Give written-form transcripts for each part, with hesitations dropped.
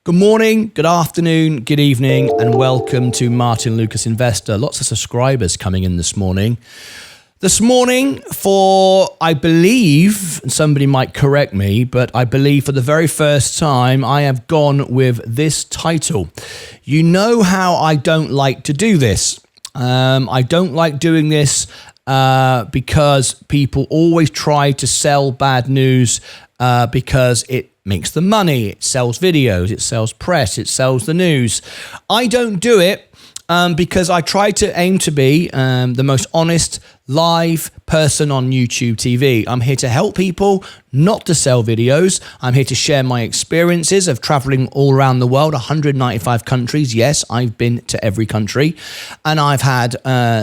Good morning, good afternoon, good evening, and welcome to Martyn Lucas Investor. Lots of subscribers coming in this morning. This morning, I believe, and somebody might correct me, but I believe for the very first time, I have gone with this title. You know how I don't like to do this. I don't like doing this because people always try to sell bad news because it makes them money. It sells videos, it sells press, it sells the news. I don't do it because I try to aim to be the most honest live person on YouTube TV. I'm here to help people, not to sell videos. I'm here to share my experiences of traveling all around the world, 195 countries. Yes, I've been to every country, and I've had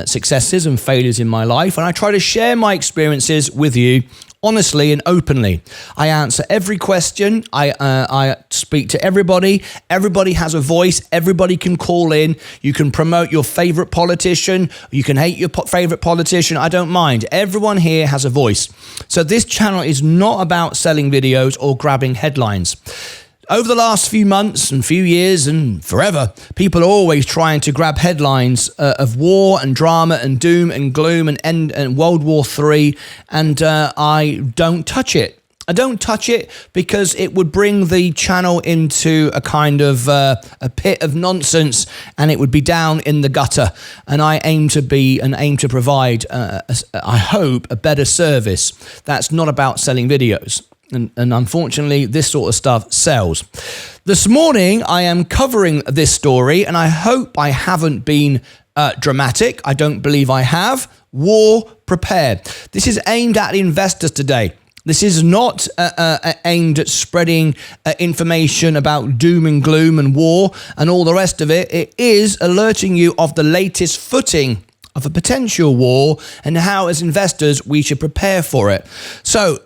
successes and failures in my life, and I try to share my experiences with you honestly and openly. I answer every question. I speak to everybody. Everybody has a voice. Everybody can call in. You can promote your favorite politician. You can hate your favorite politician. I don't mind. Everyone here has a voice. So this channel is not about selling videos or grabbing headlines. Over the last few months and few years and forever, people are always trying to grab headlines of war and drama and doom and gloom and World War III, and I don't touch it. I don't touch it because it would bring the channel into a kind of a pit of nonsense, and it would be down in the gutter. And I aim to provide, I hope, a better service that's not about selling videos. And unfortunately, this sort of stuff sells. This morning, I am covering this story, and I hope I haven't been dramatic. I don't believe I have. War prepared. This is aimed at investors today. This is not aimed at spreading information about doom and gloom and war and all the rest of it. It is alerting you of the latest footing of a potential war and how, as investors, we should prepare for it. So,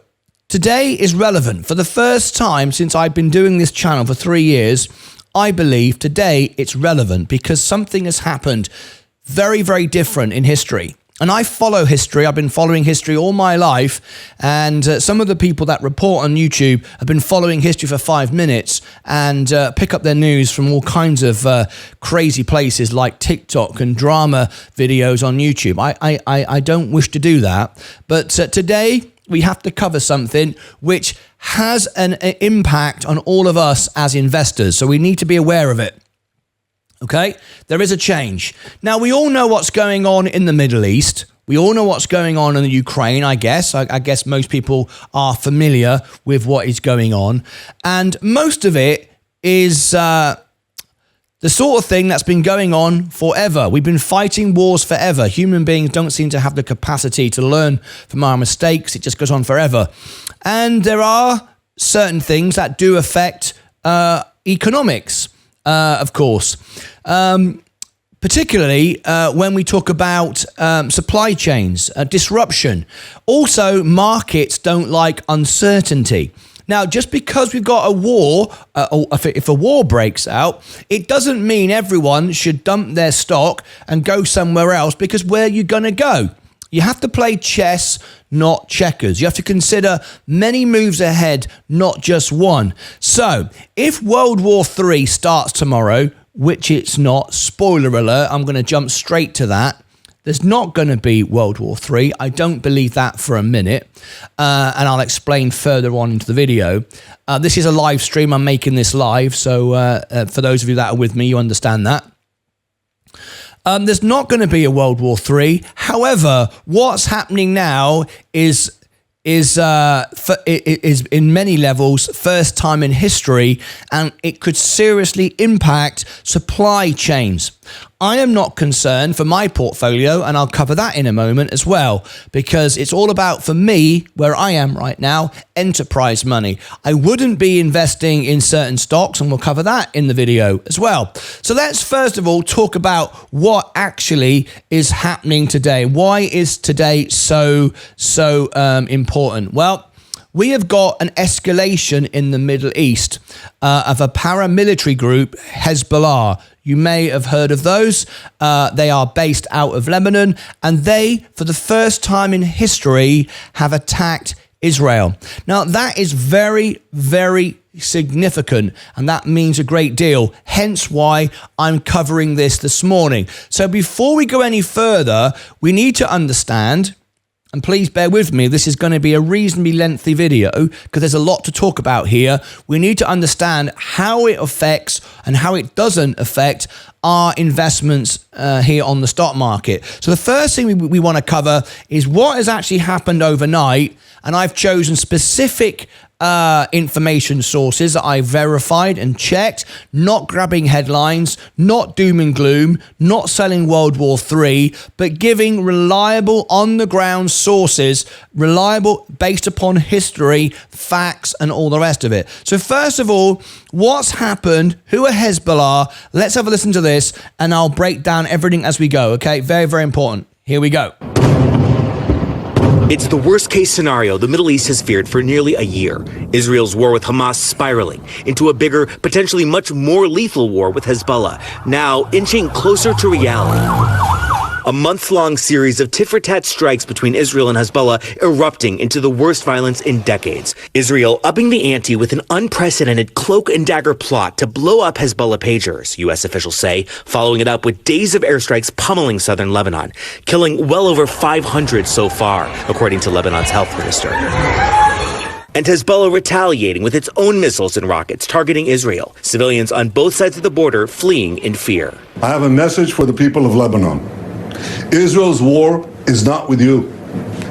today is relevant. For the first time since I've been doing this channel for 3 years, I believe today it's relevant because something has happened very, very different in history. And I follow history. I've been following history all my life. And some of the people that report on YouTube have been following history for 5 minutes and pick up their news from all kinds of crazy places like TikTok and drama videos on YouTube. I don't wish to do that. But today, we have to cover something which has an impact on all of us as investors. So we need to be aware of it. Okay? There is a change. Now, we all know what's going on in the Middle East. We all know what's going on in the Ukraine, I guess. I guess most people are familiar with what is going on. And most of it is the sort of thing that's been going on forever. We've been fighting wars forever. Human beings don't seem to have the capacity to learn from our mistakes. It just goes on forever. And there are certain things that do affect economics, of course. Particularly when we talk about supply chains, disruption. Also, markets don't like uncertainty. Now, just because we've got a war, if a war breaks out, it doesn't mean everyone should dump their stock and go somewhere else, because where are you going to go? You have to play chess, not checkers. You have to consider many moves ahead, not just one. So, if World War III starts tomorrow, which it's not, spoiler alert, I'm going to jump straight to that. There's not going to be World War III. I don't believe that for a minute. And I'll explain further on into the video. This is a live stream. I'm making this live. So for those of you that are with me, you understand that. There's not going to be a World War III. However, what's happening now is in many levels first time in history, and it could seriously impact supply chains. I am not concerned for my portfolio, and I'll cover that in a moment as well, because it's all about, for me, where I am right now, enterprise money. I wouldn't be investing in certain stocks, and we'll cover that in the video as well. So let's first of all talk about what actually is happening today. Why is today so important? Well, we have got an escalation in the Middle East of a paramilitary group, Hezbollah. You may have heard of those. They are based out of Lebanon, and they, for the first time in history, have attacked Israel. Now, that is very, very significant, and that means a great deal, hence why I'm covering this morning. So before we go any further, we need to understand, and please bear with me, this is going to be a reasonably lengthy video because there's a lot to talk about here. We need to understand how it affects and how it doesn't affect our investments here on the stock market. So the first thing we want to cover is what has actually happened overnight, and I've chosen specific information sources that I verified and checked, not grabbing headlines, not doom and gloom, not selling World War III, but giving reliable on-the-ground sources, reliable based upon history, facts, and all the rest of it. So first of all, what's happened? Who are Hezbollah? Let's have a listen to this, and I'll break down everything as we go, okay? Very, very important. Here we go. It's the worst-case scenario the Middle East has feared for nearly a year. Israel's war with Hamas spiraling into a bigger, potentially much more lethal war with Hezbollah, now inching closer to reality. A month-long series of tit-for-tat strikes between Israel and Hezbollah erupting into the worst violence in decades. Israel upping the ante with an unprecedented cloak-and-dagger plot to blow up Hezbollah pagers, U.S. officials say, following it up with days of airstrikes pummeling southern Lebanon, killing well over 500 so far, according to Lebanon's health minister. And Hezbollah retaliating with its own missiles and rockets targeting Israel. Civilians on both sides of the border fleeing in fear. I have a message for the people of Lebanon. Israel's war is not with you.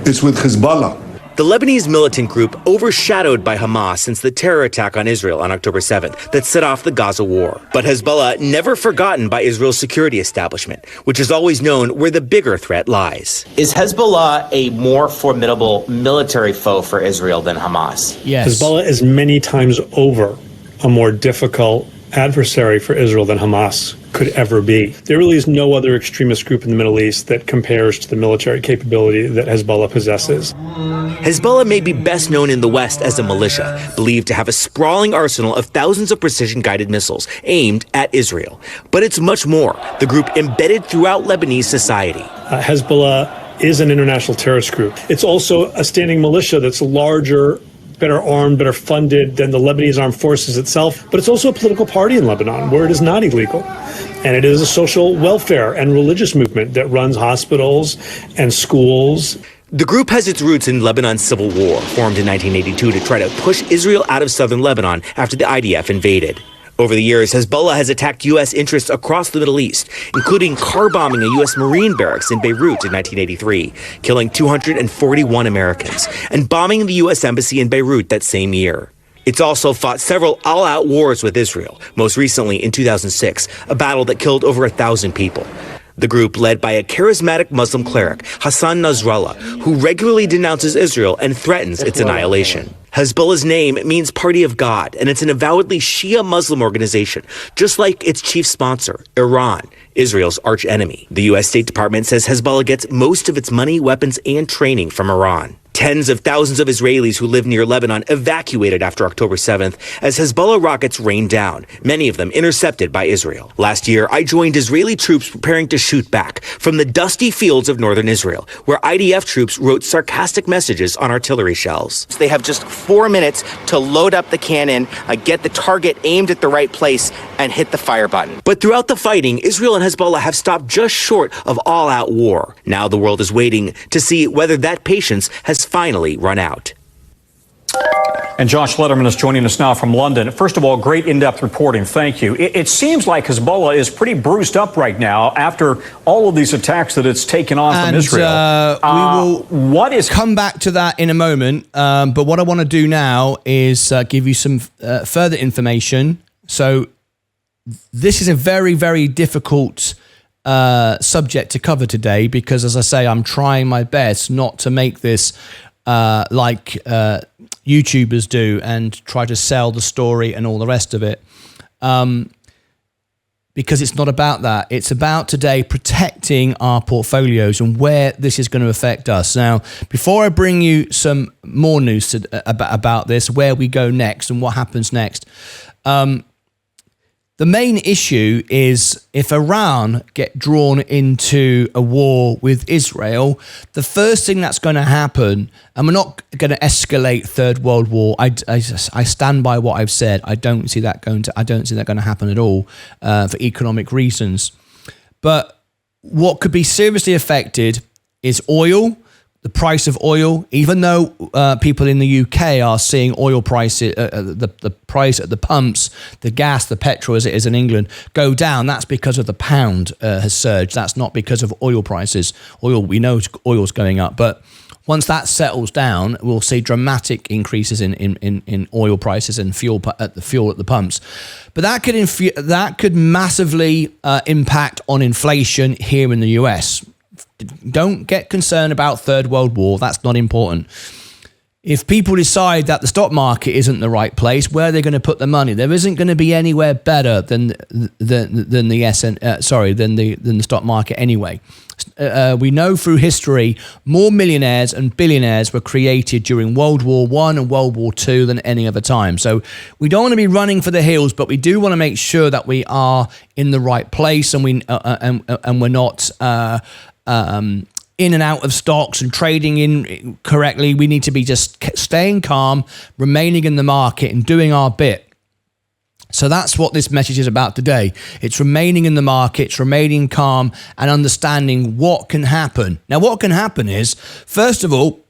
It's with Hezbollah. The Lebanese militant group overshadowed by Hamas since the terror attack on Israel on October 7th that set off the Gaza war. But Hezbollah never forgotten by Israel's security establishment, which has always known where the bigger threat lies. Is Hezbollah a more formidable military foe for Israel than Hamas? Yes. Hezbollah is many times over a more difficult adversary for Israel than Hamas could ever be. There really is no other extremist group in the Middle East that compares to the military capability that Hezbollah possesses. Hezbollah may be best known in the West as a militia, believed to have a sprawling arsenal of thousands of precision-guided missiles aimed at Israel. But it's much more, the group embedded throughout Lebanese society. Hezbollah is an international terrorist group. It's also a standing militia that's larger, better armed, better funded than the Lebanese armed forces itself. But it's also a political party in Lebanon where it is not illegal. And it is a social welfare and religious movement that runs hospitals and schools. The group has its roots in Lebanon's civil war, formed in 1982 to try to push Israel out of southern Lebanon after the IDF invaded. Over the years, Hezbollah has attacked U.S. interests across the Middle East, including car-bombing a U.S. Marine barracks in Beirut in 1983, killing 241 Americans, and bombing the U.S. Embassy in Beirut that same year. It's also fought several all-out wars with Israel, most recently in 2006, a battle that killed over 1,000 people. The group, led by a charismatic Muslim cleric, Hassan Nasrallah, who regularly denounces Israel and threatens its annihilation. Hezbollah's name means Party of God, and it's an avowedly Shia Muslim organization, just like its chief sponsor, Iran, Israel's archenemy. The U.S. State Department says Hezbollah gets most of its money, weapons, and training from Iran. Tens of thousands of Israelis who live near Lebanon evacuated after October 7th as Hezbollah rockets rained down, many of them intercepted by Israel. Last year, I joined Israeli troops preparing to shoot back from the dusty fields of northern Israel, where IDF troops wrote sarcastic messages on artillery shells. They have just 4 minutes to load up the cannon, get the target aimed at the right place, and hit the fire button. But throughout the fighting, Israel and Hezbollah have stopped just short of all-out war. Now the world is waiting to see whether that patience has finally run out. And Josh Letterman is joining us now from London. First of all, great in-depth reporting. Thank you. It seems like Hezbollah is pretty bruised up right now after all of these attacks that it's taken on from Israel. We will come back to that in a moment. But what I want to do now is give you some further information. So this is a very, very difficult subject to cover today because, as I say, I'm trying my best not to make this like YouTubers do and try to sell the story and all the rest of it, because it's not about that. It's about today protecting our portfolios and where this is going to affect us. Now, before I bring you some more news about this, where we go next and what happens next, The main issue is if Iran get drawn into a war with Israel, the first thing that's going to happen, and we're not going to escalate Third World War. I stand by what I've said. I don't see that going to happen at all for economic reasons. But what could be seriously affected is oil. The price of oil, even though people in the UK are seeing oil prices, the price at the pumps, the gas, the petrol as it is in England, go down, that's because of the pound has surged. That's not because of oil prices. Oil, we know oil's going up, but once that settles down, we'll see dramatic increases in oil prices and fuel at the pumps. But that could massively impact on inflation here in the US. Don't get concerned about Third World War. That's not important. If people decide that the stock market isn't the right place, where are they going to put the money? There isn't going to be anywhere better than the stock market anyway. We know through history more millionaires and billionaires were created during World War I and World War II than any other time. So we don't want to be running for the hills, but we do want to make sure that we are in the right place and we're not in and out of stocks and trading in correctly. We need to be just staying calm, remaining in the market and doing our bit. So that's what this message is about today. It's remaining in the market, it's remaining calm and understanding what can happen. Now, what can happen is, first of all,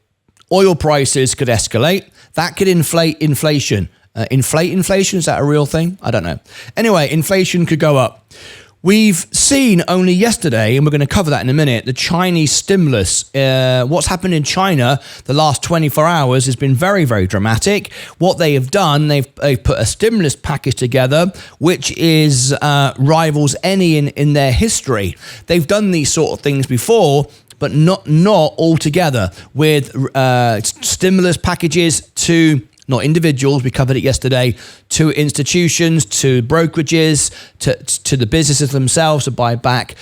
oil prices could escalate. That could inflate inflation. Inflate inflation, is that a real thing? I don't know. Anyway, inflation could go up. We've seen only yesterday, and we're going to cover that in a minute, the Chinese stimulus. What's happened in China the last 24 hours has been very, very dramatic. What they have done, they've put a stimulus package together, which is rivals any in their history. They've done these sort of things before, but not all together, with stimulus packages to not individuals, we covered it yesterday, to institutions, to brokerages, to the businesses themselves to buy back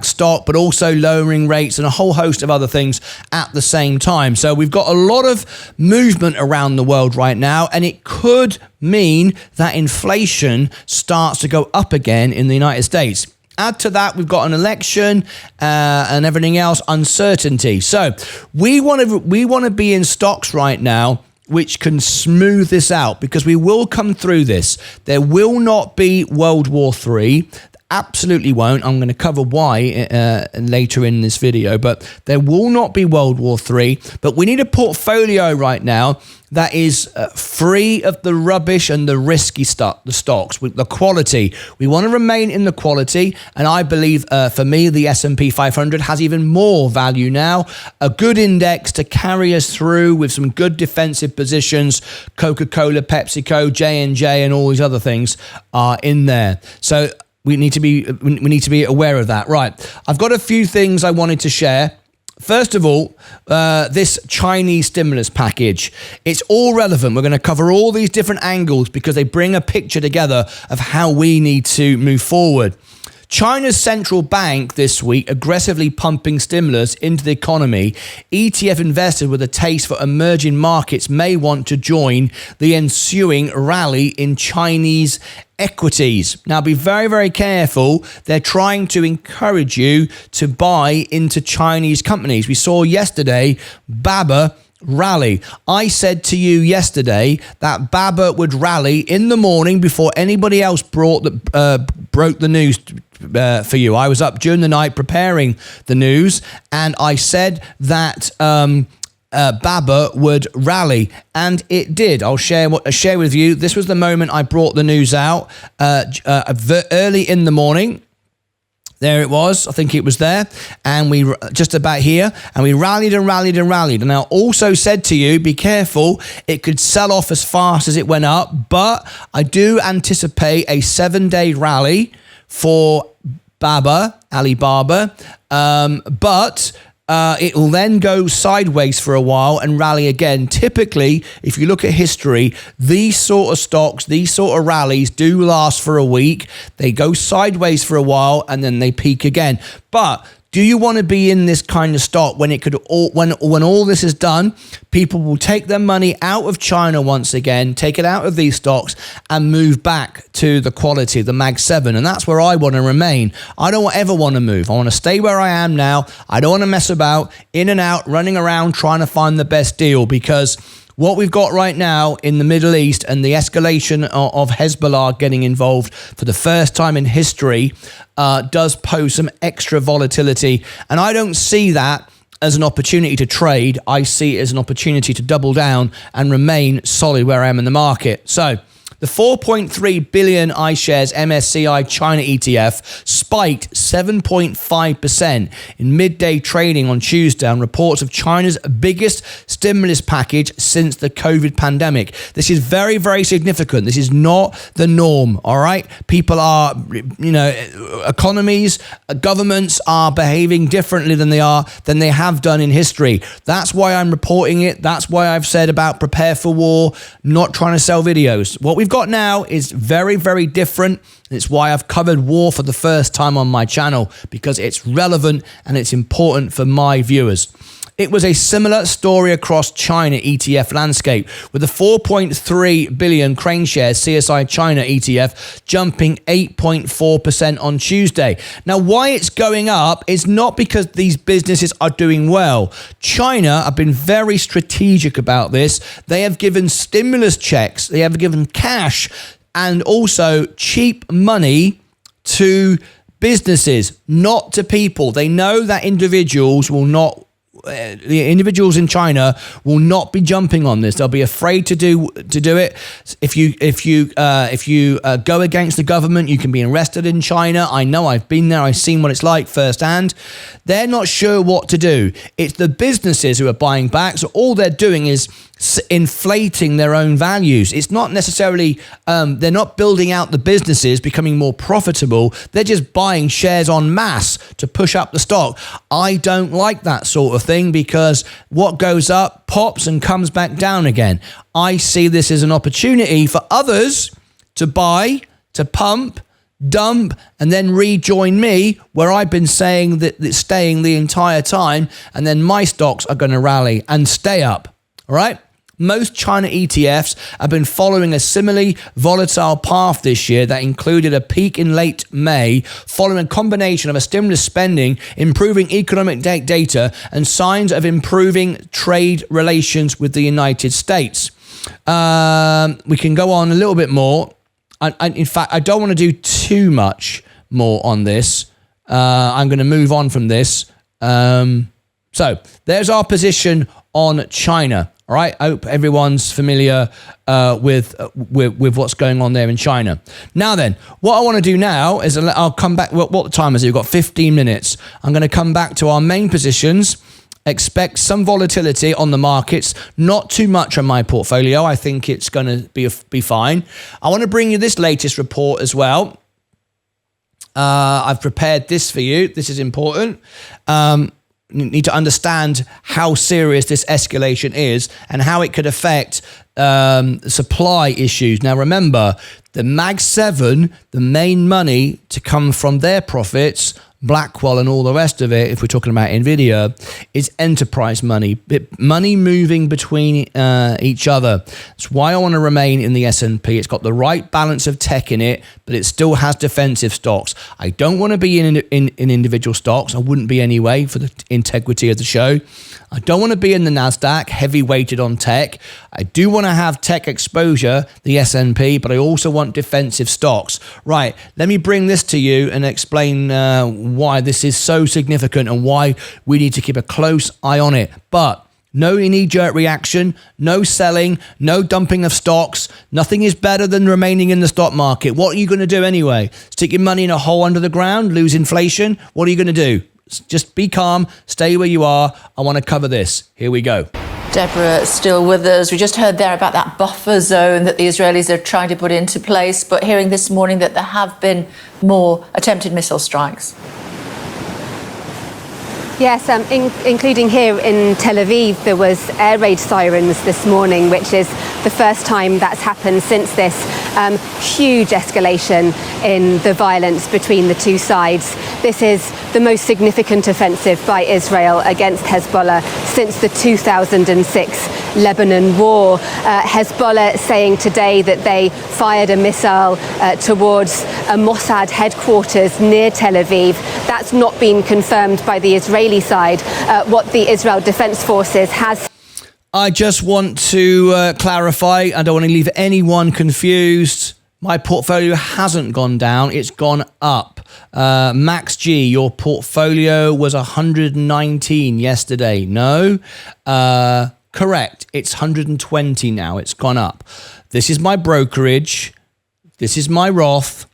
stock, but also lowering rates and a whole host of other things at the same time. So we've got a lot of movement around the world right now, and it could mean that inflation starts to go up again in the United States. Add to that, we've got an election and everything else, uncertainty. So we want to be in stocks right now which can smooth this out, because we will come through this. There will not be World War III. Absolutely won't. I'm going to cover why later in this video, but there will not be World War III. But we need a portfolio right now that is free of the rubbish and the risky stuff, the stocks, with the quality. We want to remain in the quality, and I believe, for me, the S&P 500 has even more value now. A good index to carry us through with some good defensive positions. Coca-Cola, PepsiCo, J&J, and all these other things are in there. So we need to be aware of that. Right. I've got a few things I wanted to share. First of all, this Chinese stimulus package. It's all relevant. We're going to cover all these different angles because they bring a picture together of how we need to move forward. China's central bank this week aggressively pumping stimulus into the economy. ETF investors with a taste for emerging markets may want to join the ensuing rally in Chinese equities. Now, be very, very careful. They're trying to encourage you to buy into Chinese companies. We saw yesterday BABA rally. I said to you yesterday that BABA would rally in the morning before anybody else broke the news for you. I was up during the night preparing the news, and I said that BABA would rally, and it did. I'll share with you. This was the moment I brought the news out early in the morning. There it was. I think it was there. And we just about here. And we rallied and rallied and rallied. And I also said to you, be careful. It could sell off as fast as it went up. But I do anticipate a 7-day rally for Alibaba. But it will then go sideways for a while and rally again. Typically, if you look at history, these sort of stocks, these sort of rallies do last for a week. They go sideways for a while and then they peak again. But Do you want to be in this kind of stock when it could when all this is done, people will take their money out of China once again, take it out of these stocks and move back to the quality, the Mag 7. And that's where I want to remain. I don't ever want to move. I want to stay where I am now. I don't want to mess about, in and out, running around trying to find the best deal, because what we've got right now in the Middle East and the escalation of Hezbollah getting involved for the first time in history does pose some extra volatility. And I don't see that as an opportunity to trade. I see it as an opportunity to double down and remain solid where I am in the market. So the 4.3 billion iShares MSCI China ETF spiked 7.5% in midday trading on Tuesday on reports of China's biggest stimulus package since the COVID pandemic. This is very, very significant. This is not the norm, all right? People are, economies, governments are behaving differently than they have done in history. That's why I'm reporting it. That's why I've said about prepare for war, not trying to sell videos. What we've got now is very, very different. It's why I've covered war for the first time on my channel, because it's relevant and it's important for my viewers. It was a similar story across China ETF landscape, with the 4.3 billion Crane Shares CSI China ETF jumping 8.4% on Tuesday. Now, why it's going up is not because these businesses are doing well. China have been very strategic about this. They have given stimulus checks, they have given cash and also cheap money to businesses, not to people. They know that individuals the individuals in China will not be jumping on this. They'll be afraid to do it. If you go against the government, you can be arrested in China. I know, I've been there. I've seen what it's like firsthand. They're not sure what to do. It's the businesses who are buying back. So all they're doing is inflating their own values. It's not necessarily, they're not building out the businesses, becoming more profitable. They're just buying shares en masse to push up the stock. I don't like that sort of thing, because what goes up pops and comes back down again. I see this as an opportunity for others to buy, to pump, dump, and then rejoin me where I've been saying that it's staying the entire time, and then my stocks are going to rally and stay up. All right? Most China ETFs have been following a similarly volatile path this year that included a peak in late May, following a combination of a stimulus spending, improving economic data, and signs of improving trade relations with the United States. We can go on a little bit more. In fact, I don't want to do too much more on this. I'm going to move on from this. So there's our position on China. All right, I hope everyone's familiar with what's going on there in China. Now then, what I want to do now is I'll come back. What time is it? We've got 15 minutes. I'm going to come back to our main positions. Expect some volatility on the markets, not too much on my portfolio. I think it's going to be fine. I want to bring you this latest report as well. I've prepared this for you. This is important. You need to understand how serious this escalation is and how it could affect supply issues. Now, remember, the Mag 7, the main money to come from their profits, Blackwell and all the rest of it, if we're talking about NVIDIA, is enterprise money, money moving between each other. That's why I want to remain in the S&P. It's got the right balance of tech in it, but it still has defensive stocks. I don't want to be in individual stocks. I wouldn't be anyway for the integrity of the show. I don't want to be in the NASDAQ, heavy weighted on tech. I do want to have tech exposure, the S&P, but I also want defensive stocks. Right, let me bring this to you and explain why this is so significant and why we need to keep a close eye on it. But no knee-jerk reaction, no selling, no dumping of stocks. Nothing is better than remaining in the stock market. What are you going to do anyway? Stick your money in a hole under the ground, lose inflation? What are you going to do? Just be calm, stay where you are. I want to cover this. Here we go. Deborah, still with us. We just heard there about that buffer zone that the Israelis are trying to put into place, but hearing this morning that there have been more attempted missile strikes. Yes, including here in Tel Aviv, there was air raid sirens this morning, which is the first time that's happened since this huge escalation in the violence between the two sides. This is the most significant offensive by Israel against Hezbollah since the 2006 Lebanon war. Hezbollah saying today that they fired a missile towards a Mossad headquarters near Tel Aviv. That's not been confirmed by the Israeli side. What the Israel Defense Forces has. I just want to clarify, I don't want to leave anyone confused. My portfolio hasn't gone down, it's gone up. Max G, your portfolio was 119 yesterday. No? Correct. It's 120 now. It's gone up. This is my brokerage. This is my Roth.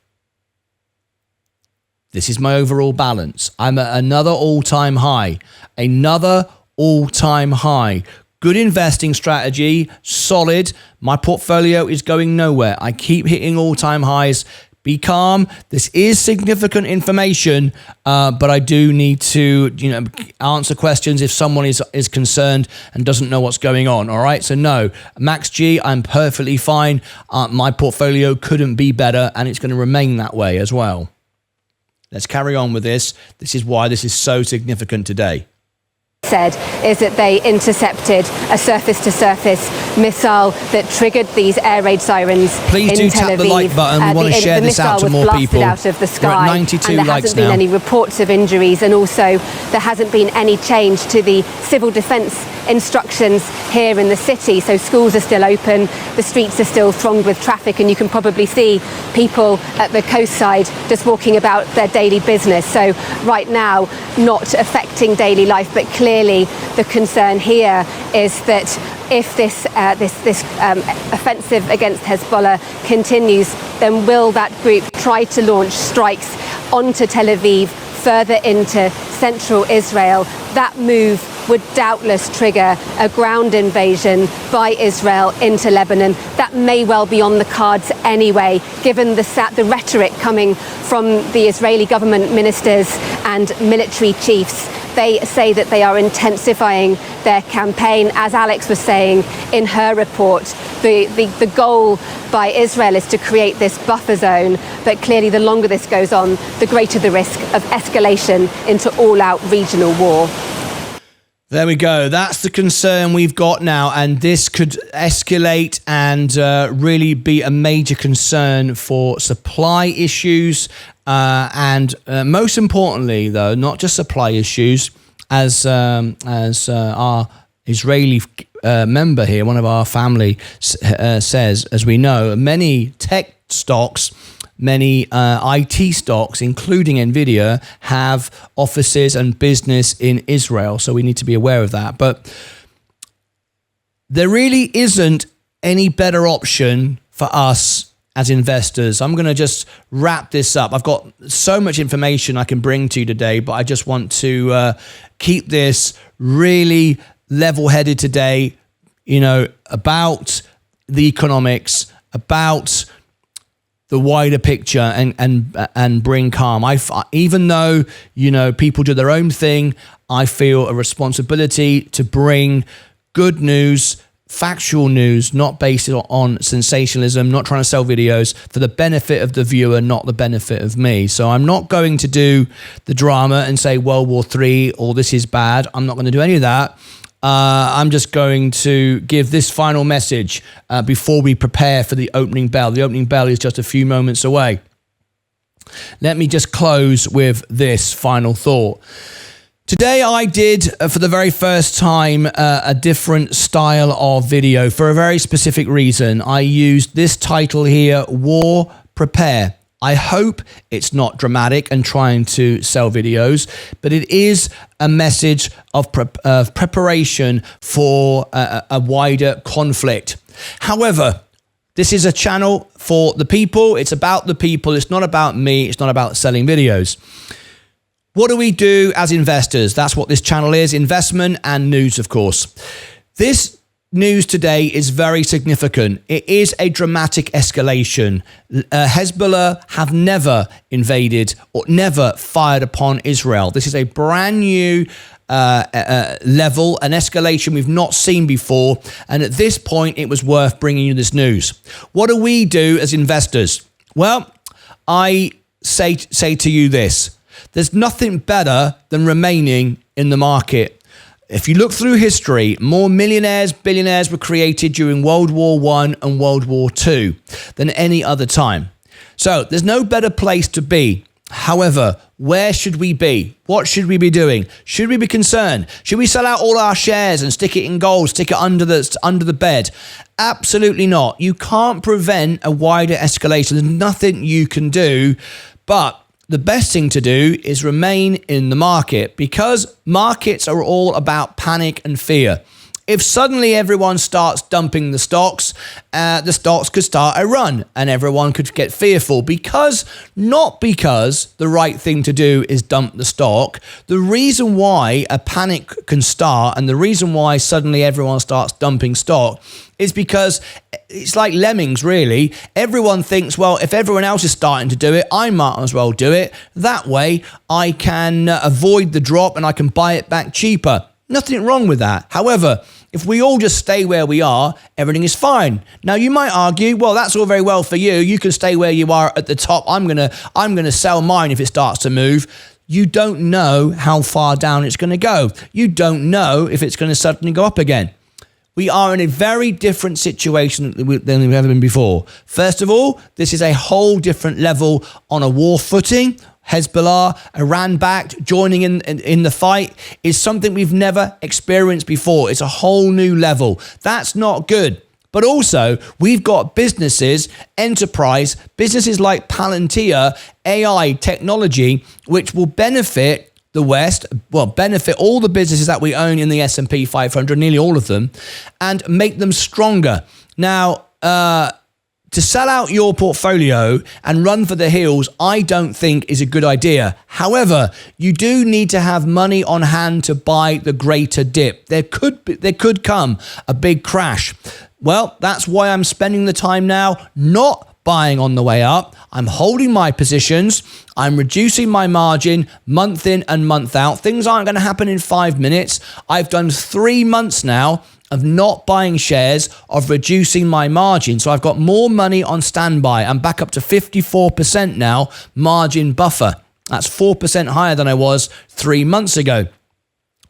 This is my overall balance. I'm at another all-time high. Another all-time high. Good investing strategy, solid. My portfolio is going nowhere. I keep hitting all-time highs. Be calm. This is significant information, but I do need to, answer questions if someone is concerned and doesn't know what's going on. All right. So no, Max G, I'm perfectly fine. My portfolio couldn't be better, and it's going to remain that way as well. Let's carry on with this. This is why this is so significant today. Said is that they intercepted a surface-to-surface missile that triggered these air raid sirens. Please do tap the like button. We want to share this out to more people. The missile was blasted out of the sky. We're at 92 and there likes hasn't been now. any reports of injuries, and also there hasn't been any change to the civil defence instructions here in the city. So schools are still open, the streets are still thronged with traffic, and you can probably see people at the coast side just walking about their daily business. So right now, not affecting daily life, but clearly the concern here is that if this offensive against Hezbollah continues, then will that group try to launch strikes onto Tel Aviv, further into central Israel? That move would doubtless trigger a ground invasion by Israel into Lebanon. That may well be on the cards anyway, given the rhetoric coming from the Israeli government ministers and military chiefs. They say that they are intensifying their campaign. As Alex was saying in her report, the goal by Israel is to create this buffer zone, but clearly the longer this goes on, the greater the risk of escalation into all-out regional war. There we go. That's the concern we've got now, and this could escalate and really be a major concern for supply issues, and most importantly, though, not just supply issues, as our Israeli member here, one of our family, says, as we know, many tech stocks. Many IT stocks, including Nvidia, have offices and business in Israel. So we need to be aware of that. But there really isn't any better option for us as investors. I'm going to just wrap this up. I've got so much information I can bring to you today, but I just want to keep this really level-headed today, about the economics, about the wider picture, and bring calm. Even though, people do their own thing, I feel a responsibility to bring good news, factual news, not based on sensationalism, not trying to sell videos, for the benefit of the viewer, not the benefit of me. So I'm not going to do the drama and say World War III or this is bad. I'm not going to do any of that. I'm just going to give this final message before we prepare for the opening bell. The opening bell is just a few moments away. Let me just close with this final thought. Today I did, for the very first time, a different style of video for a very specific reason. I used this title here, War Prepare. I hope it's not dramatic and trying to sell videos, but it is a message of preparation for a wider conflict. However, this is a channel for the people. It's about the people. It's not about me. It's not about selling videos. What do we do as investors? That's what this channel is, investment and news, of course. This news today is very significant. It is a dramatic escalation. Hezbollah have never invaded or never fired upon Israel. This is a brand new level, an escalation we've not seen before. And at this point, it was worth bringing you this news. What do we do as investors? Well, I say to you this. There's nothing better than remaining in the market. If you look through history, more millionaires, billionaires were created during World War I and World War II than any other time. So there's no better place to be. However, where should we be? What should we be doing? Should we be concerned? Should we sell out all our shares and stick it in gold, stick it under the bed? Absolutely not. You can't prevent a wider escalation. There's nothing you can do, but the best thing to do is remain in the market, because markets are all about panic and fear. If suddenly everyone starts dumping the stocks could start a run and everyone could get fearful, not because the right thing to do is dump the stock. The reason why a panic can start and the reason why suddenly everyone starts dumping stock is because it's like lemmings, really. Everyone thinks, well, if everyone else is starting to do it, I might as well do it. That way I can avoid the drop and I can buy it back cheaper. Nothing wrong with that. However, if we all just stay where we are, everything is fine. Now, you might argue, well, that's all very well for you. You can stay where you are at the top. I'm gonna sell mine if it starts to move. You don't know how far down it's going to go. You don't know if it's going to suddenly go up again. We are in a very different situation than we've ever been before. First of all, this is a whole different level on a war footing. Hezbollah, Iran-backed, joining in the fight is something we've never experienced before. It's a whole new level. That's not good. But also, we've got businesses like Palantir, AI technology, which will benefit the West, benefit all the businesses that we own in the S&P 500, nearly all of them, and make them stronger. Now, to sell out your portfolio and run for the hills, I don't think is a good idea. However, you do need to have money on hand to buy the greater dip. There could come a big crash. Well, that's why I'm spending the time now not buying on the way up. I'm holding my positions. I'm reducing my margin month in and month out. Things aren't going to happen in 5 minutes. I've done 3 months now of not buying shares, of reducing my margin. So I've got more money on standby. I'm back up to 54% now margin buffer. That's 4% higher than I was 3 months ago.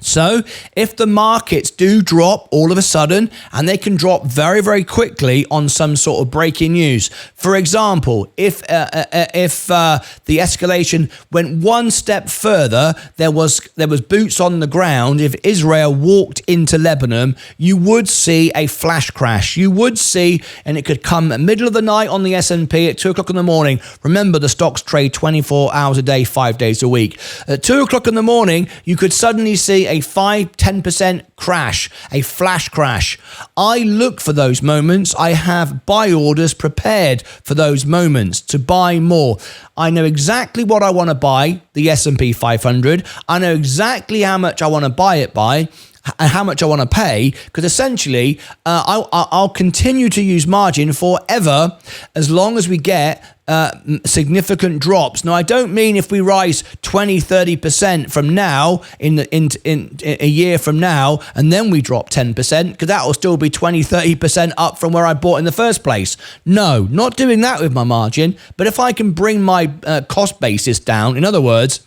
So if the markets do drop all of a sudden, and they can drop very, very quickly on some sort of breaking news. For example, if the escalation went one step further, there was boots on the ground. If Israel walked into Lebanon, you would see a flash crash. You would see, and it could come at the middle of the night on the S&P at 2 o'clock in the morning. Remember, the stocks trade 24 hours a day, 5 days a week. At 2 o'clock in the morning, you could suddenly see a 5-10% crash, a flash crash. I look for those moments. I have buy orders prepared for those moments to buy more. I know exactly what I want to buy, the S&P 500. I know exactly how much I want to buy it by and how much I want to pay, because essentially I'll continue to use margin forever as long as we get significant drops. Now, I don't mean if we rise 20-30% from now in a year from now and then we drop 10%, because that will still be 20-30% up from where I bought in the first place. No, not doing that with my margin. But if I can bring my cost basis down, in other words,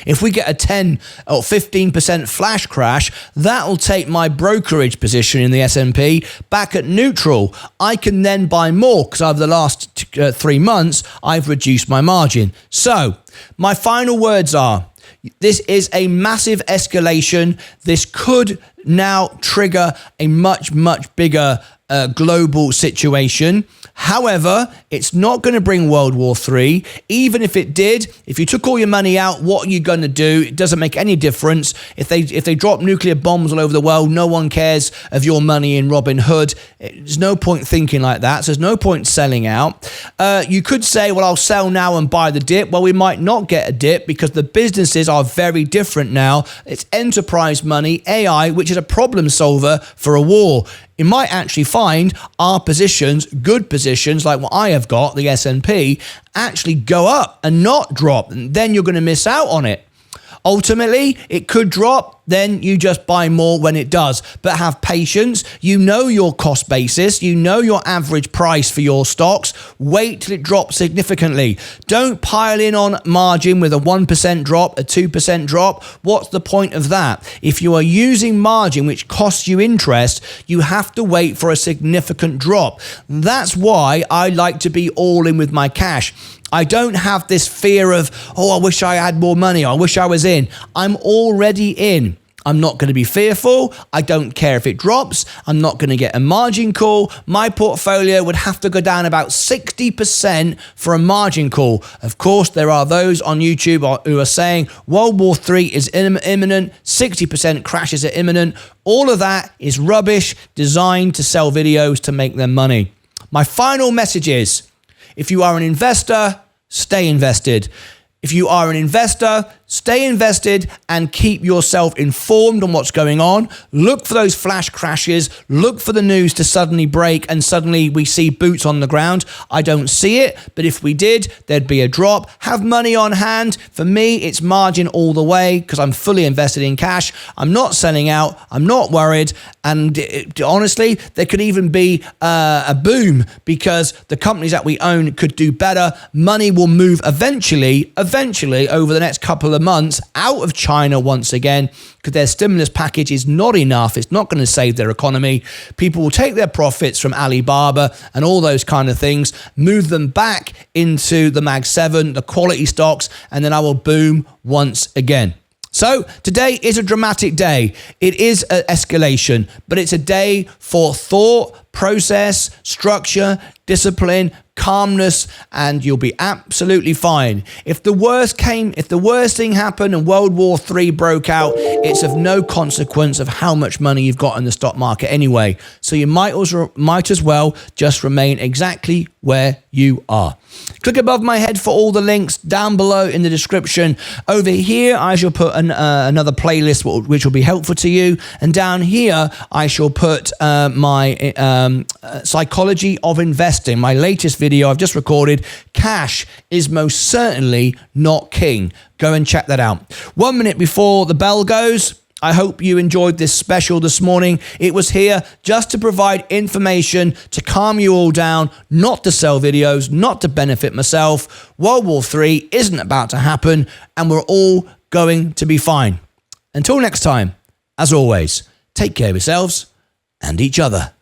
if we get a 10 or 15% flash crash, that'll take my brokerage position in the S&P back at neutral. I can then buy more because over the last 3 months, I've reduced my margin. So my final words are, this is a massive escalation. This could now trigger a much, much bigger global situation. However, it's not going to bring World War III. Even if it did, if you took all your money out, what are you going to do? It doesn't make any difference. If they drop nuclear bombs all over the world, no one cares of your money in Robinhood. There's no point thinking like that. So there's no point selling out. You could say, well, I'll sell now and buy the dip. Well, we might not get a dip because the businesses are very different now. It's enterprise money, AI, which is a problem solver for a war. You might actually find our positions, good positions like what I have got, the S&P, actually go up and not drop. And then you're going to miss out on it. Ultimately, it could drop, then you just buy more when it does. But have patience. You know your cost basis. You know your average price for your stocks. Wait till it drops significantly. Don't pile in on margin with a 1% drop, a 2% drop. What's the point of that? If you are using margin which costs you interest, you have to wait for a significant drop. That's why I like to be all in with my cash. I don't have this fear of, oh, I wish I had more money. I wish I was in. I'm already in. I'm not going to be fearful. I don't care if it drops. I'm not going to get a margin call. My portfolio would have to go down about 60% for a margin call. Of course, there are those on YouTube who are saying World War III is imminent, 60% crashes are imminent. All of that is rubbish designed to sell videos to make them money. My final message is, if you are an investor, stay invested. If you are an investor, stay invested and keep yourself informed on what's going on. Look for those flash crashes. Look for the news to suddenly break and suddenly we see boots on the ground. I don't see it, but if we did, there'd be a drop. Have money on hand. For me, it's margin all the way because I'm fully invested in cash. I'm not selling out. I'm not worried. And honestly, there could even be a boom because the companies that we own could do better. Money will move eventually over the next couple of months out of China once again because their stimulus package is not enough. It's not going to save their economy. People will take their profits from Alibaba and all those kind of things, move them back into the Mag 7, the quality stocks, and then I will boom once again. So today is a dramatic day. It is an escalation, but it's a day for thought, process, structure, discipline, calmness, and you'll be absolutely fine. If the worst thing happened and World War III broke out, it's of no consequence of how much money you've got in the stock market anyway. So you might as well just remain exactly where you are. Click above my head for all the links down below in the description. Over here, I shall put another playlist which will be helpful to you. And down here, I shall put my psychology of investing, my latest video I've just recorded. Cash is most certainly not king. Go and check that out. 1 minute before the bell goes. I hope you enjoyed this special this morning. It was here just to provide information to calm you all down, not to sell videos, not to benefit myself. World War III isn't about to happen, and we're all going to be fine. Until next time, as always, take care of yourselves and each other.